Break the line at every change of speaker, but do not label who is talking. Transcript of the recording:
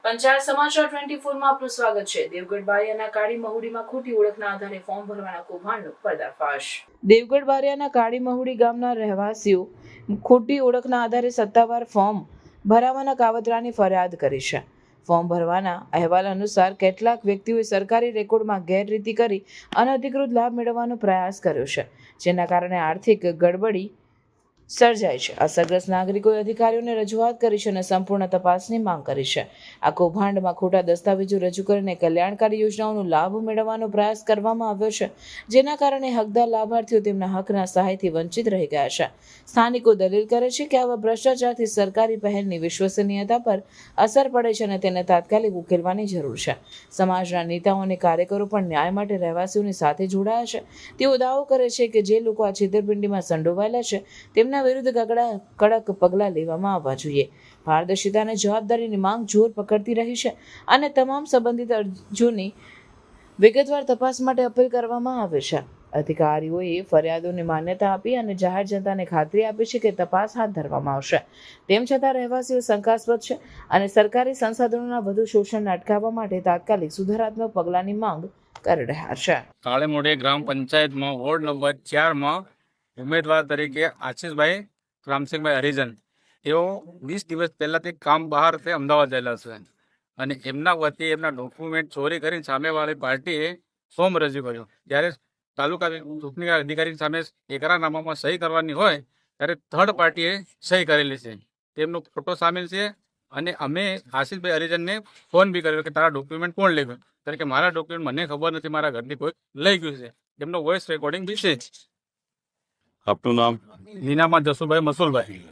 પંચાયત સમાચાર 24 માં આપનું સ્વાગત છે। દેવગઢ બારિયાના કાળી મહુડીમાં ખોટી ઓળખના આધારે ફોર્મ ભરવાના કૌભાંડનો પર્દાફાશ। દેવગઢ બારિયાના કાળી મહુડી ગામના રહેવાસીઓ ખોટી ઓળખના આધારે સત્તાવાર ફોર્મ ભરાવાના કાવતરાની ફરિયાદ કરી છે। ફોર્મ ભરવાના અહેવાલ અનુસાર કેટલાક વ્યક્તિઓએ સરકારી રેકોર્ડમાં ગેરરીતિ કરી અનધિકૃત લાભ મેળવવાનો પ્રયાસ કર્યો છે, જેના કારણે આર્થિક ગડબડી સર્જાય છે। અસરગ્રસ્ત નાગરિકોએ અધિકારીઓને રજૂઆત કરી છે અને સંપૂર્ણ તપાસની માંગ કરી છે। આ કૌભાંડમાં ખોટા દસ્તાવેજો રજૂ કરીને કલ્યાણકારી યોજનાઓનો લાભ મેળવવાનો પ્રયાસ કરવામાં આવ્યો છે, જેના કારણે હકદાર લાભાર્થીઓ તેમના હકના સહાયથી વંચિત રહી ગયા છે। સ્થાનિકો દલીલ કરે છે કે આવા ભ્રષ્ટાચારથી સરકારી પહેલની વિશ્વસનીયતા પર અસર પડે છે અને તેને તાત્કાલિક ઉકેલવાની જરૂર છે। સમાજના નેતાઓ અને કાર્યકરો પણ ન્યાય માટે રહેવાસીઓની સાથે જોડાયા છે। તેઓ દાવો કરે છે કે જે લોકો આ છેતરપિંડીમાં સંડોવાયેલા છે તેમના વિરુદ્ધ કડક પગલાં લેવામાં આવવા જોઈએ। પારદર્શિતા અને જવાબદારીની માંગ જોર પકડતી રહી છે અને તમામ સંબંધિત અરજીઓની વિગતવાર તપાસ માટે અપીલ કરવામાં આવે છે। અધિકારીઓએ ફરિયાદોને માન્યતા આપી અને જાહેર જનતાને ખાતરી આપી છે કે તપાસ હાથ ધરવામાં આવશે। તેમ છતાં રહેવાસીઓ શંકાસ્પદ છે અને સરકારી સંસાધનોના વધુ શોષણને અટકાવવા માટે તાત્કાલિક સુધારાત્મક પગલાંની માંગ કરી રહ્યા છે।
કાળીમોડી ગ્રામ પંચાયતમાં વોર્ડ નંબર 4માં ઉમેદવાર તરીકે આશીષભાઈ રામસિંહભાઈ હરિજન તેઓ 20 દિવસ પહેલાંથી કામ બહાર તે અમદાવાદ ગયેલા છે અને એમના વતી એમના ડોક્યુમેન્ટ ચોરી કરીને સામેવાળી પાર્ટીએ ફોર્મ રજૂ કર્યું। જ્યારે તાલુકા ચૂંટણી અધિકારી સામે એકરારનામામાં સહી કરવાની હોય ત્યારે થર્ડ પાર્ટીએ સહી કરેલી છે, તેમનો ફોટો સામેલ છે અને અમે આશીષભાઈ હરિજનને ફોન બી કર્યો કે તારા ડોક્યુમેન્ટ કોણ લઈ ગયું, ત્યારે કે મારા ડોક્યુમેન્ટ મને ખબર નથી, મારા ઘરની કોઈ લઈ ગયું છે। તેમનો વોઇસ રેકોર્ડિંગ બી છે।
આપનું નામ?
નીનામાં જસુભાઈ મસુલભાઈ।